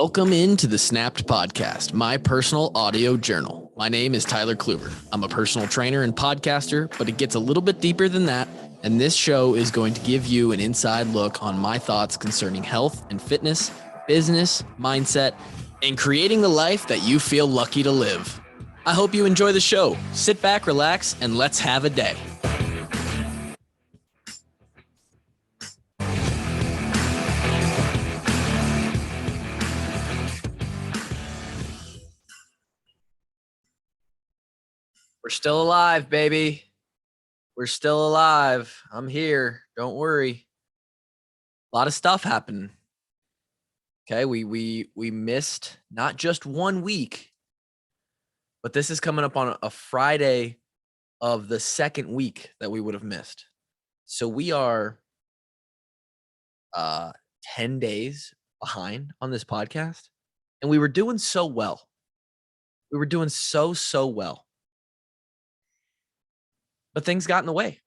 Welcome into the Snapped Podcast, my personal audio journal. My name is Tyler Kluber. I'm a personal trainer and podcaster, but it gets a little bit deeper than that, and this show is going to give you an inside look on my thoughts concerning health and fitness, business, mindset, and creating the life that you feel lucky to live. I hope you enjoy the show. Sit back, relax, and let's have a day. We're still alive, baby. We're still alive. I'm here. Don't worry. A lot of stuff happened. Okay, we missed not just 1 week, but this is coming up on a Friday of the second week that we would have missed. So we are 10 days behind on this podcast, and we were doing so well. We were doing so well. But things got in the way.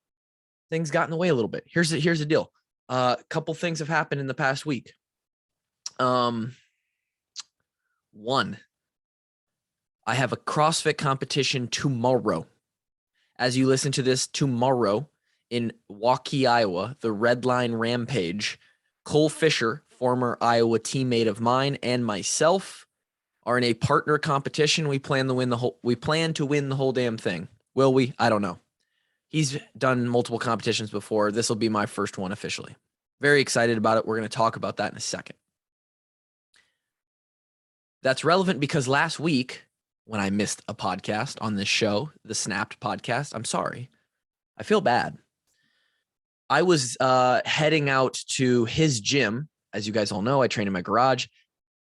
Things got in the way a little bit. Here's the deal. A couple things have happened in the past week. One, I have a CrossFit competition tomorrow. As you listen to this, tomorrow in Waukee, Iowa, the Red Line Rampage, Cole Fisher, former Iowa teammate of mine, and myself are in a partner competition. We plan to win the whole damn thing. Will we? I don't know. He's done multiple competitions before. This will be my first one officially. Very excited about it. We're going to talk about that in a second. That's relevant because last week, when I missed a podcast on this show, the Snapped Podcast, I'm sorry. I feel bad. I was heading out to his gym. As you guys all know, I train in my garage.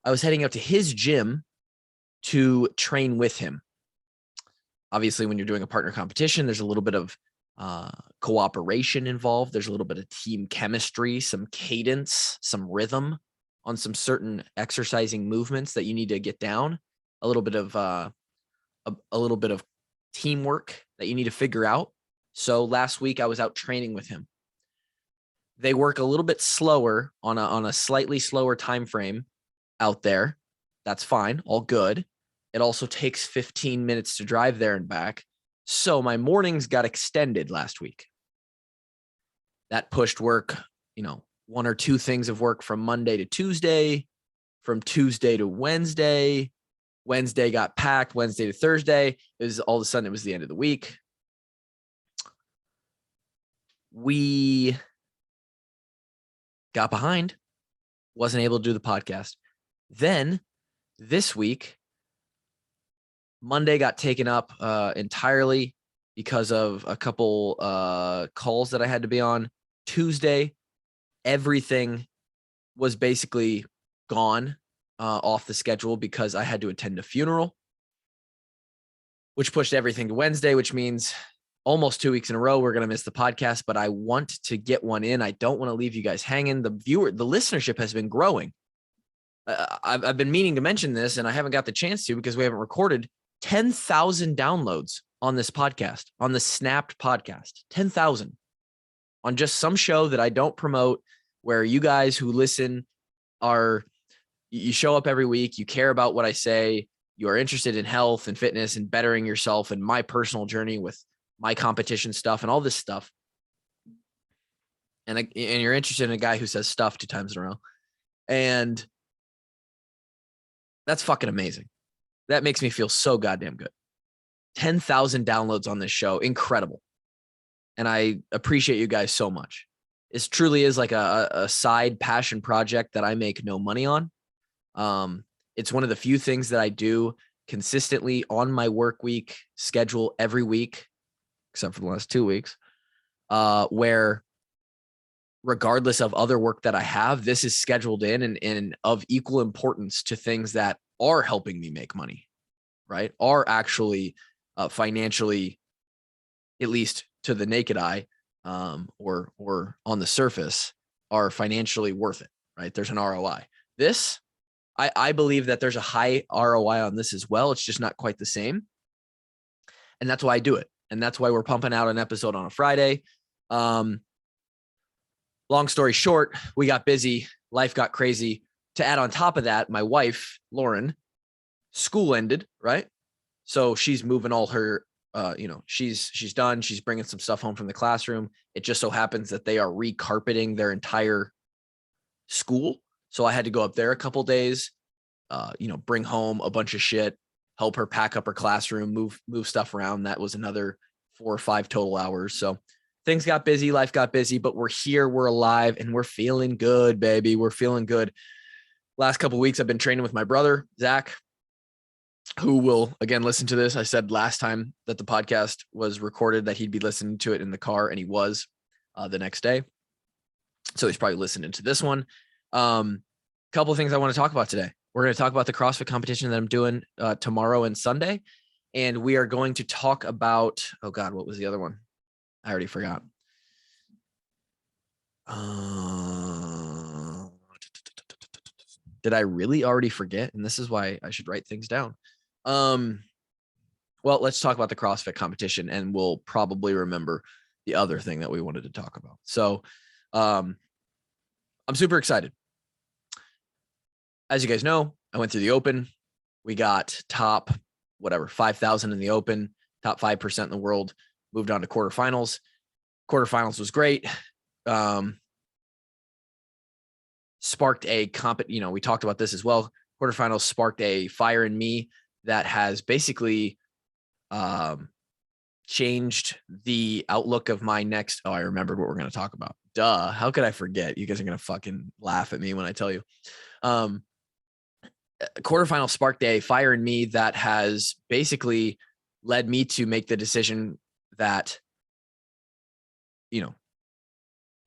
I was heading out to his gym to train with him. Obviously, when you're doing a partner competition, there's a little bit of cooperation involved. There's a little bit of team chemistry, some cadence, some rhythm on some certain exercising movements that you need to get down. A little bit of teamwork that you need to figure out. So last week I was out training with him. They work a little bit slower on a slightly slower time frame out there. That's fine, all good. It also takes 15 minutes to drive there and back. So my mornings got extended last week. That pushed work, one or two things of work from Monday to Tuesday, from Tuesday to Wednesday. Wednesday got packed, Wednesday to Thursday. All of a sudden it was the end of the week. We got behind, wasn't able to do the podcast. Then this week, Monday got taken up entirely because of a couple calls that I had to be on. Tuesday, everything was basically gone off the schedule because I had to attend a funeral, which pushed everything to Wednesday, which means almost 2 weeks in a row we're going to miss the podcast, but I want to get one in. I don't want to leave you guys hanging. The listenership has been growing. I've been meaning to mention this, and I haven't got the chance to because we haven't recorded. 10,000 downloads on this podcast, on the Snapped Podcast. 10,000 on just some show that I don't promote, where you guys who listen you show up every week, you care about what I say, you are interested in health and fitness and bettering yourself and my personal journey with my competition stuff and all this stuff. And you're interested in a guy who says stuff 2 times in a row. And that's fucking amazing. That makes me feel so goddamn good. 10,000 downloads on this show. Incredible. And I appreciate you guys so much. This truly is like a side passion project that I make no money on. It's one of the few things that I do consistently on my work week schedule every week, except for the last 2 weeks, where regardless of other work that I have, this is scheduled in and of equal importance to things that are helping me make money, right? Are actually financially, at least to the naked eye, or on the surface, are financially worth it, right? There's an ROI. This, I believe that there's a high ROI on this as well. It's just not quite the same. And that's why I do it. And that's why we're pumping out an episode on a Friday. Long story short, we got busy. Life got crazy. to add on top of that, my wife, Lauren, school ended, right? So she's moving all her, she's done. She's bringing some stuff home from the classroom. It just so happens that they are recarpeting their entire school. So I had to go up there a couple days, bring home a bunch of shit, help her pack up her classroom, move stuff around. That was another 4 or 5 total hours. So things got busy, life got busy, but we're here, we're alive, and we're feeling good, baby. We're feeling good. Last couple of weeks, I've been training with my brother, Zach, who will again listen to this. I said last time that the podcast was recorded that he'd be listening to it in the car, and he was the next day. So he's probably listening to this one. Couple of things I want to talk about today. We're going to talk about the CrossFit competition that I'm doing tomorrow and Sunday. And we are going to talk about, oh God, what was the other one? I already forgot. Did I really already forget? And this is why I should write things down. Well, let's talk about the CrossFit competition, and we'll probably remember the other thing that we wanted to talk about. So I'm super excited. As you guys know, I went through the Open. We got top, 5,000 in the Open, top 5% in the world, moved on to quarterfinals. Quarterfinals was great. Sparked a we talked about this as well. Quarterfinals sparked a fire in me that has basically changed the outlook of my next. Oh, I remembered what we're going to talk about. Duh. How could I forget? You guys are going to fucking laugh at me when I tell you. Quarterfinal sparked a fire in me that has basically led me to make the decision that,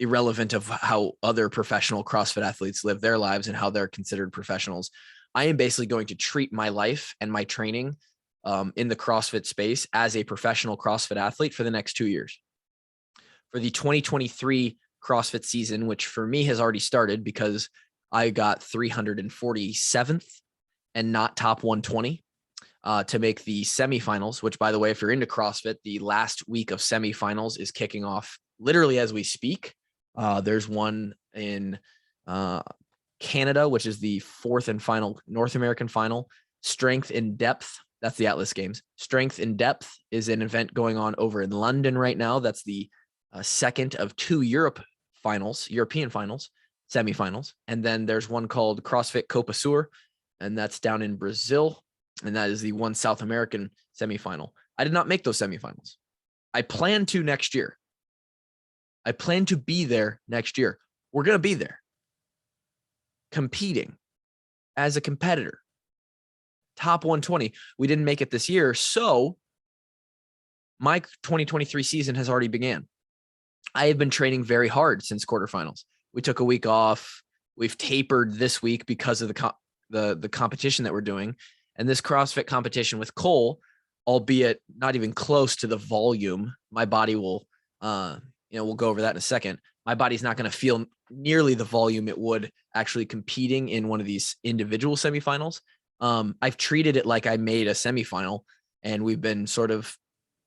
irrelevant of how other professional CrossFit athletes live their lives and how they're considered professionals, I am basically going to treat my life and my training in the CrossFit space as a professional CrossFit athlete for the next 2 years. For the 2023 CrossFit season, which for me has already started because I got 347th and not top 120 to make the semifinals, which, by the way, if you're into CrossFit, the last week of semifinals is kicking off literally as we speak. There's one in Canada, which is the 4th and final North American final. Strength in Depth, that's the Atlas Games. Strength in Depth is an event going on over in London right now. That's the second of 2 European finals, semifinals. And then there's one called CrossFit Copa Sur, and that's down in Brazil. And that is the one South American semifinal. I did not make those semifinals. I plan to next year. I plan to be there next year. We're going to be there competing as a competitor. Top 120. We didn't make it this year. So my 2023 season has already began. I have been training very hard since quarterfinals. We took a week off. We've tapered this week because of the competition that we're doing. And this CrossFit competition with Cole, albeit not even close to the volume, my body will, we'll go over that in a second. My body's not going to feel nearly the volume it would actually competing in one of these individual semifinals. I've treated it like I made a semifinal, and we've been sort of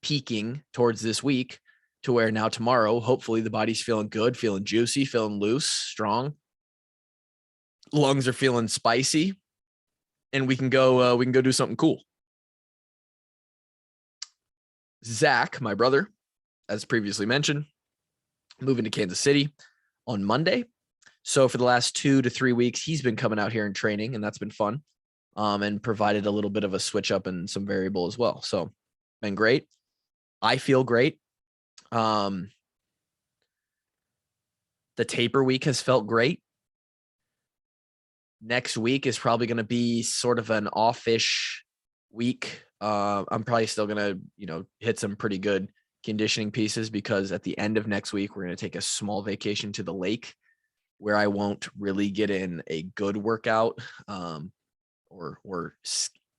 peaking towards this week to where now tomorrow, hopefully the body's feeling good, feeling juicy, feeling loose, strong. Lungs are feeling spicy, and we can go do something cool. Zach, my brother, as previously mentioned, moving to Kansas City on Monday. So for the last 2 to 3 weeks, he's been coming out here and training, and that's been fun, and provided a little bit of a switch up and some variable as well. So been great. I feel great. The taper week has felt great. Next week is probably going to be sort of an off-ish week. I'm probably still going to, hit some pretty good conditioning pieces because at the end of next week, we're going to take a small vacation to the lake where I won't really get in a good workout or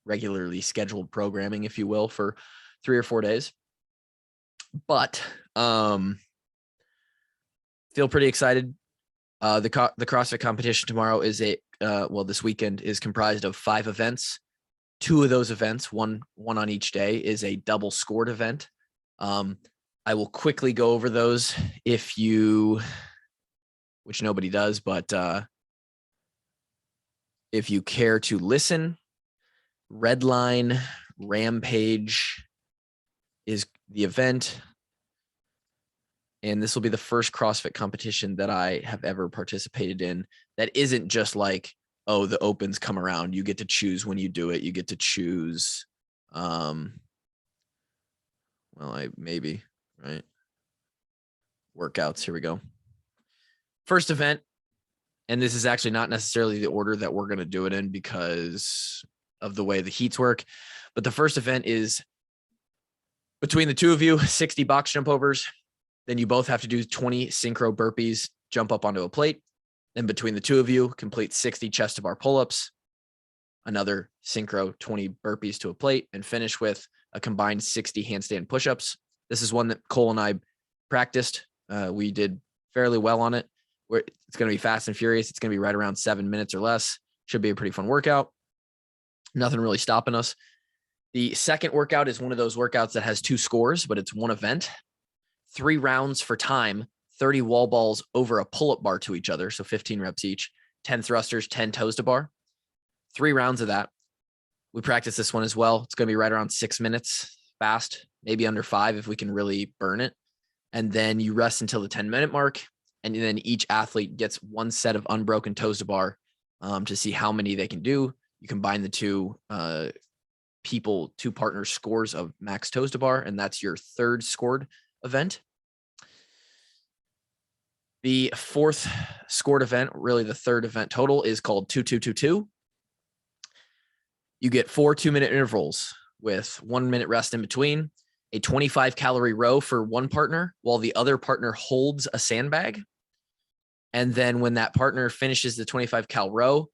regularly scheduled programming, if you will, for 3 or 4 days. But feel pretty excited. The CrossFit competition tomorrow is this weekend is comprised of 5 events. 2 of those events, one on each day, is a double scored event. I will quickly go over those which nobody does, but if you care to listen, Redline Rampage is the event. And this will be the first CrossFit competition that I have ever participated in that isn't just like, oh, the opens come around. You get to choose when you do it. You get to choose, maybe, right? Workouts, here we go. First event, and this is actually not necessarily the order that we're going to do it in because of the way the heats work, but the first event is between the two of you, 60 box jump overs. Then you both have to do 20 synchro burpees, jump up onto a plate. Then between the two of you, complete 60 chest to bar pull-ups, another synchro 20 burpees to a plate, and finish with a combined 60 handstand push-ups. This is one that Cole and I practiced. We did fairly well on it. It's going to be fast and furious. It's going to be right around 7 minutes or less. Should be a pretty fun workout. Nothing really stopping us. The second workout is one of those workouts that has 2 scores, but it's one event. 3 rounds for time, 30 wall balls over a pull-up bar to each other, so 15 reps each, 10 thrusters, 10 toes to bar. 3 rounds of that. We practice this one as well. It's going to be right around 6 minutes fast, maybe under 5 if we can really burn it. And then you rest until the 10-minute mark. And then each athlete gets 1 set of unbroken toes to bar to see how many they can do. You combine the 2 partners' scores of max toes to bar, and that's your 3rd scored event. The 4th scored event, really the 3rd event total, is called 2-2-2-2. You get 4 2-minute intervals with 1 minute rest in between, a 25 calorie row for one partner while the other partner holds a sandbag. And then when that partner finishes the 25 cal row,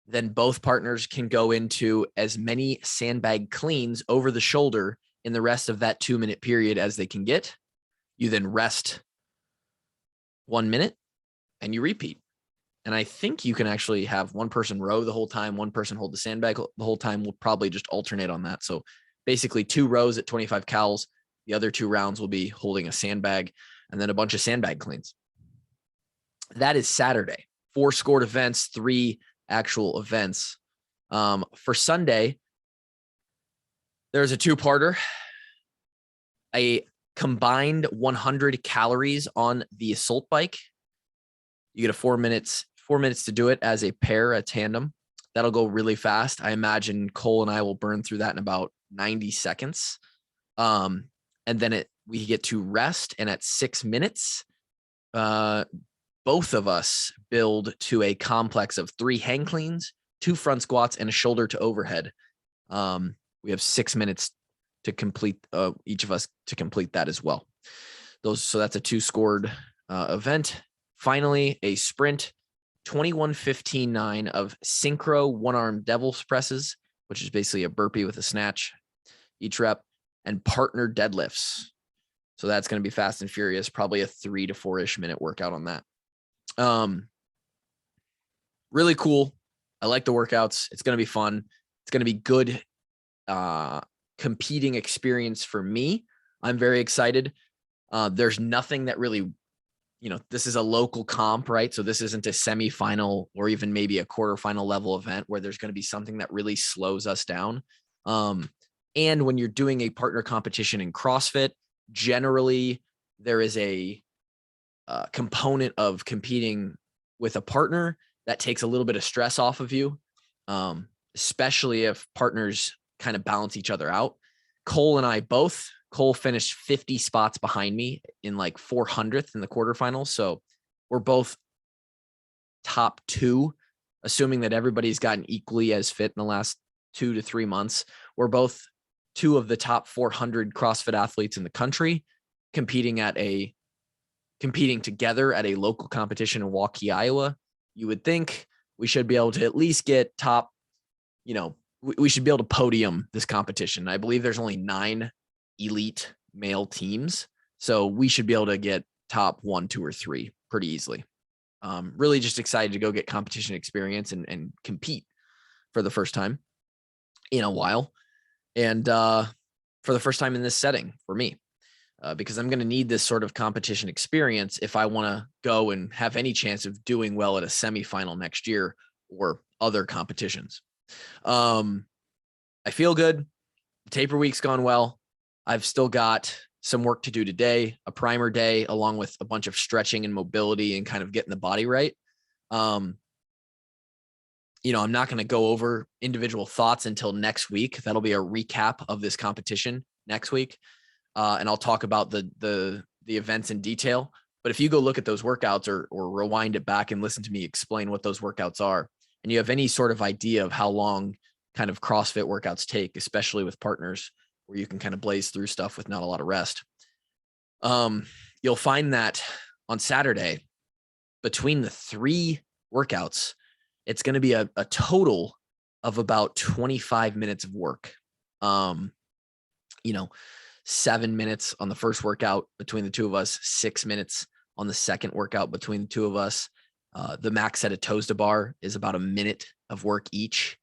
then both partners can go into as many sandbag cleans over the shoulder in the rest of that 2-minute period as they can get. You then rest 1 minute and you repeat. And I think you can actually have one person row the whole time, one person hold the sandbag the whole time. We'll probably just alternate on that. So basically 2 rows at 25 cals. The other 2 rounds will be holding a sandbag and then a bunch of sandbag cleans. That is Saturday. 4 scored events, 3 actual events. For Sunday, there's a 2-parter, a combined 100 calories on the assault bike. You get a 4 minutes to do it as a pair, a tandem. That'll go really fast. I imagine Cole and I will burn through that in about 90 seconds. And then we get to rest. And at 6 minutes, both of us build to a complex of 3 hang cleans, 2 front squats, and a shoulder to overhead. We have 6 minutes to complete, each of us to complete that as well. So that's a 2 scored event. Finally, a sprint, 21:15:9 of synchro 1-arm devil's presses, which is basically a burpee with a snatch each rep, and partner deadlifts. So that's going to be fast and furious, probably a 3 to 4-ish minute workout on that. Really cool. I like the workouts. It's going to be fun. It's going to be good competing experience for me. I'm very excited. There's nothing that really, this is a local comp, right? So this isn't a semifinal or even maybe a quarterfinal level event where there's going to be something that really slows us down. And when you're doing a partner competition in CrossFit, generally there is a component of competing with a partner that takes a little bit of stress off of you, especially if partners kind of balance each other out. Cole and I both, Cole finished 50 spots behind me in like 400th in the quarterfinals. So we're both top 2, assuming that everybody's gotten equally as fit in the last 2 to 3 months. We're both 2 of the top 400 CrossFit athletes in the country competing together at a local competition in Waukee, Iowa. You would think we should be able to at least get top, we should be able to podium this competition. I believe there's only 9 elite male teams. So we should be able to get top 1, 2, or 3 pretty easily. Really just excited to go get competition experience and compete for the first time in a while. And for the first time in this setting for me, because I'm going to need this sort of competition experience if I want to go and have any chance of doing well at a semifinal next year or other competitions. I feel good. The taper week's gone well. I've still got some work to do today, a primer day, along with a bunch of stretching and mobility and kind of getting the body right. I'm not going to go over individual thoughts until next week. That'll be a recap of this competition next week. And I'll talk about the events in detail. But if you go look at those workouts or rewind it back and listen to me explain what those workouts are, and you have any sort of idea of how long kind of CrossFit workouts take, especially with partners where you can kind of blaze through stuff with not a lot of rest, you'll find that on Saturday, between the 3 workouts, it's going to be a total of about 25 minutes of work. 7 minutes on the first workout between the two of us, 6 minutes on the second workout between the two of us. The max set of toes to bar is about a minute of work each.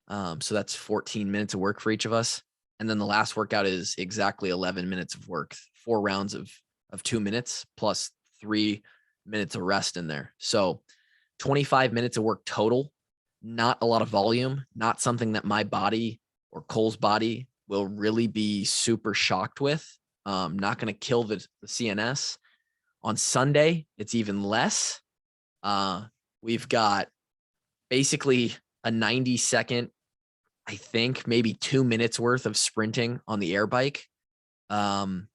So that's 14 minutes of work for each of us. And then the last workout is exactly 11 minutes of work, 4 rounds of 2 minutes plus 3 minutes of rest in there. So 25 minutes of work total, not a lot of volume, not something that my body or Cole's body will really be super shocked with. Not going to kill the CNS. On Sunday, it's even less. We've got basically a 90-second, I think maybe 2 minutes worth of sprinting on the air bike, and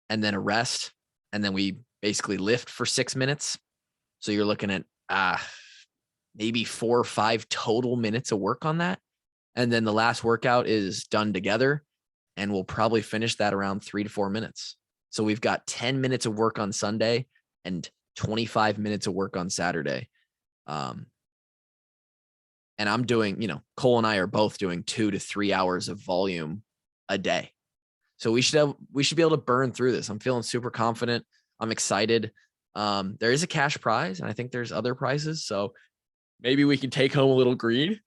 then a rest. And then we basically lift for 6 minutes. So you're looking at maybe 4 or 5 total minutes of work on that. And then the last workout is done together, and we'll probably finish that around 3 to 4 minutes. So we've got 10 minutes of work on Sunday and 25 minutes of work on Saturday. And I'm doing, Cole and I are both doing 2 to 3 hours of volume a day. So we should be able to burn through this. I'm feeling super confident. I'm excited. There is a cash prize, and I think there's other prizes. So maybe we can take home a little green.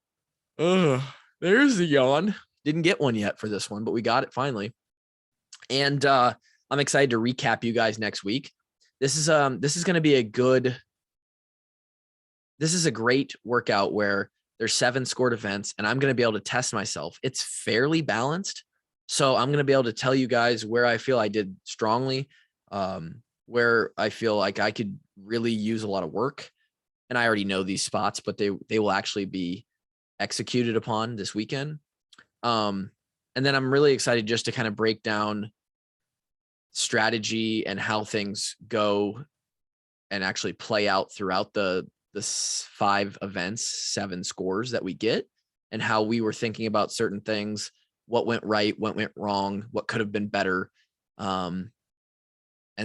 There's the yawn. Didn't get one yet for this one, but we got it finally. And I'm excited to recap you guys next week. This is going to be a great workout where there's 7 scored events, and I'm going to be able to test myself. It's fairly balanced. So I'm going to be able to tell you guys where I feel I did strongly, where I feel like I could really use a lot of work. And I already know these spots, but they will actually be executed upon this weekend. And then I'm really excited just to kind of break down strategy and how things go and actually play out throughout the 5 events, 7 scores that we get, and how we were thinking about certain things, what went right, what went wrong, what could have been better, and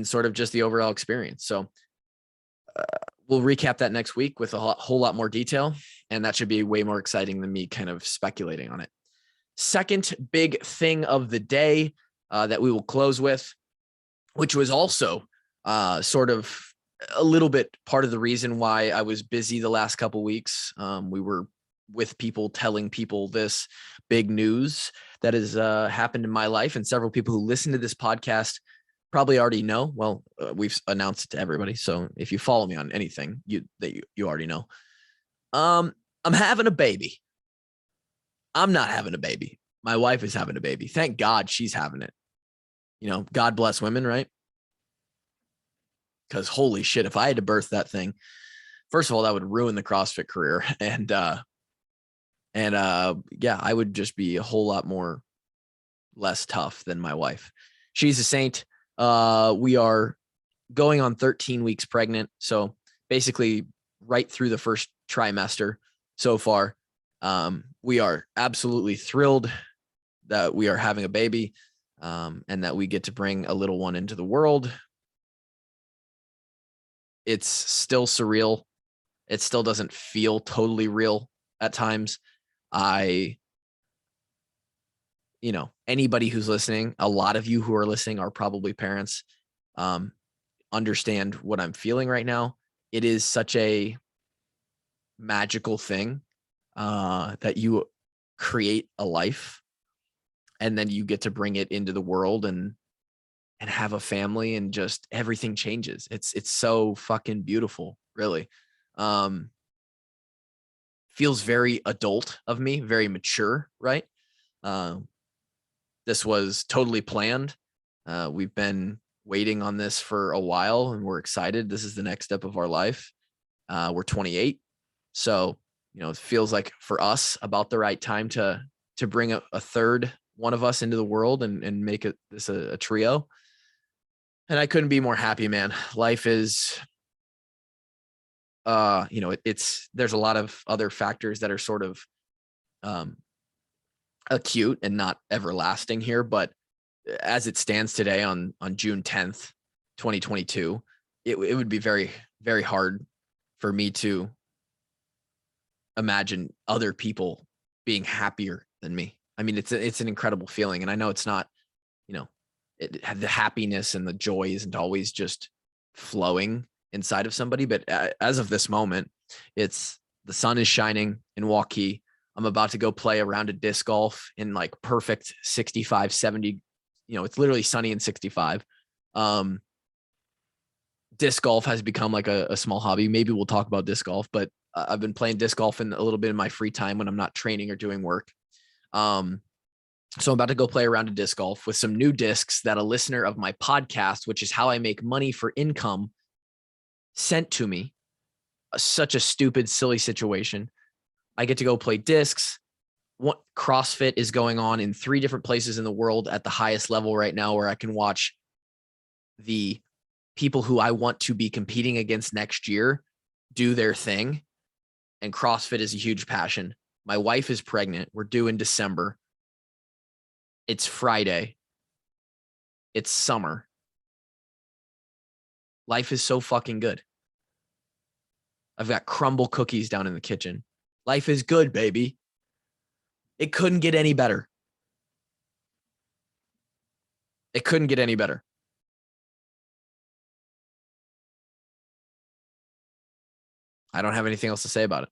sort of just the overall experience. So we'll recap that next week with a whole lot more detail, and that should be way more exciting than me kind of speculating on it. Second big thing of the day that we will close with, which was also sort of a little bit part of the reason why I was busy the last couple weeks. We were with people telling people this big news that has happened in my life, and several people who listen to this podcast probably already know. Well, we've announced it to everybody. So if you follow me on anything, you already know. I'm having a baby. I'm not having a baby. My wife is having a baby. Thank God she's having it. God bless women, right? Because holy shit, if I had to birth that thing, first of all, that would ruin the CrossFit career. And yeah, I would just be a whole lot more less tough than my wife. She's a saint. We are going on 13 weeks pregnant. So basically right through the first trimester so far. We are absolutely thrilled that we are having a baby, and that we get to bring a little one into the world. It's still surreal. It still doesn't feel totally real at times. Anybody who's listening, a lot of you who are listening are probably parents, understand what I'm feeling right now. It is such a magical thing that you create a life, and then you get to bring it into the world and have a family, and just everything changes. It's so fucking beautiful, really. feels very adult of me, very mature, right? This was totally planned. We've been waiting on this for a while, and we're excited. This is the next step of our life. We're 28, so it feels like for us about the right time to bring a third one of us into the world and make this a trio. And I couldn't be more happy, man. Life is, there's a lot of other factors that are sort of acute and not everlasting here, but as it stands today on June 10th, 2022, it would be very, very hard for me to imagine other people being happier than me. I mean, it's an incredible feeling. And I know it's not, the happiness and the joy isn't always just flowing inside of somebody, but as of this moment, it's the sun is shining in Waukee. I'm about to go play a round of disc golf in like perfect 65, 70, it's literally sunny and 65. Disc golf has become like a small hobby. Maybe we'll talk about disc golf, but I've been playing disc golf in a little bit in my free time when I'm not training or doing work. So I'm about to go play a round of disc golf with some new discs that a listener of my podcast, which is how I make money for income, sent to me. Such a stupid, silly situation. I get to go play discs. What CrossFit is going on in 3 different places in the world at the highest level right now, where I can watch the people who I want to be competing against next year do their thing. And CrossFit is a huge passion. My wife is pregnant. We're due in December. It's Friday. It's summer. Life is so fucking good. I've got crumble cookies down in the kitchen. Life is good, baby. It couldn't get any better. It couldn't get any better. I don't have anything else to say about it.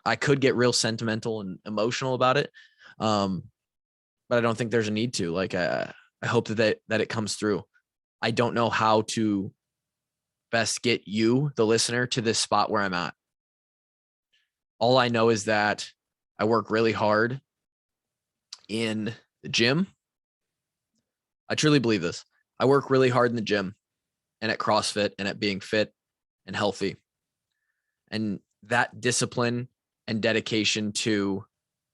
I could get real sentimental and emotional about it. But I don't think there's a need to. Like, I hope that it comes through. I don't know how to best get you, the listener, to this spot where I'm at. All I know is that I work really hard in the gym. I truly believe this. I work really hard in the gym and at CrossFit and at being fit and healthy. And that discipline and dedication to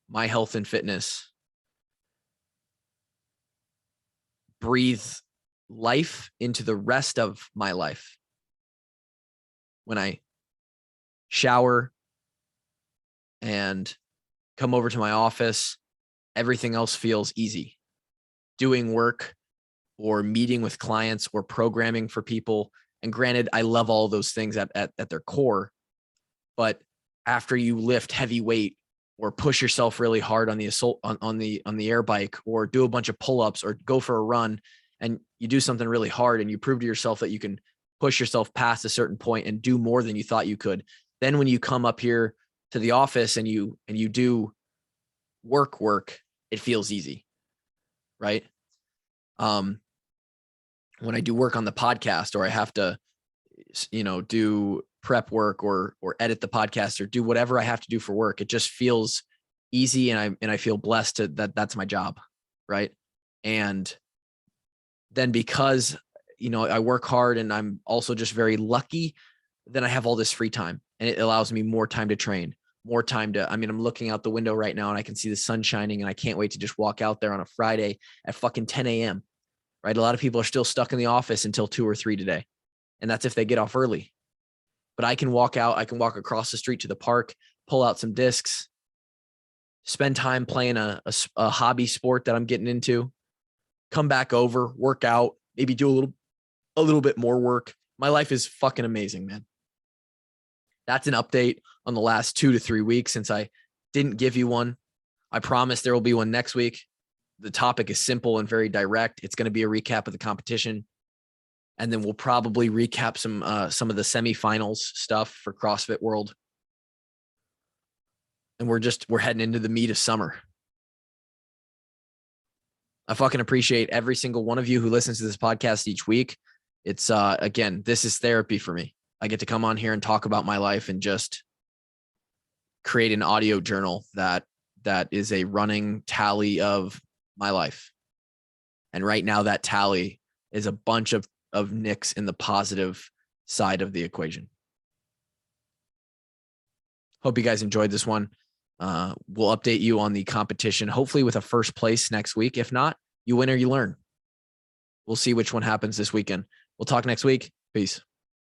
my health and fitness breathe life into the rest of my life. When I shower and come over to my office, everything else feels easy. Doing work or meeting with clients or programming for people. And granted, I love all those things at their core, but after you lift heavy weight or push yourself really hard on the assault on the air bike, or do a bunch of pull-ups or go for a run, and you do something really hard and you prove to yourself that you can push yourself past a certain point and do more than you thought you could. Then when you come up here to the office and you do work, it feels easy. Right. When I do work on the podcast, or I have to, do prep work or edit the podcast or do whatever I have to do for work, it just feels easy. And I feel blessed that's my job. Right. And then because, I work hard and I'm also just very lucky, then I have all this free time, and it allows me more time to train, more time to, I'm looking out the window right now and I can see the sun shining, and I can't wait to just walk out there on a Friday at fucking 10 a.m. Right. A lot of people are still stuck in the office until 2 or 3 today. And that's if they get off early. But I can walk out, I can walk across the street to the park, pull out some discs, spend time playing a hobby sport that I'm getting into, come back over, work out, maybe do a little bit more work. My life is fucking amazing, man. That's an update on the last 2 to 3 weeks since I didn't give you one. I promise there will be one next week. The topic is simple and very direct. It's going to be a recap of the competition. And then we'll probably recap some of the semifinals stuff for CrossFit World. And we're heading into the meat of summer. I fucking appreciate every single one of you who listens to this podcast each week. It's again, this is therapy for me. I get to come on here and talk about my life and just create an audio journal that is a running tally of my life. And right now that tally is a bunch of nicks in the positive side of the equation. Hope you guys enjoyed this one. We'll update you on the competition, hopefully with a first place next week. If not, you win or you learn. We'll see which one happens this weekend. We'll talk next week. Peace.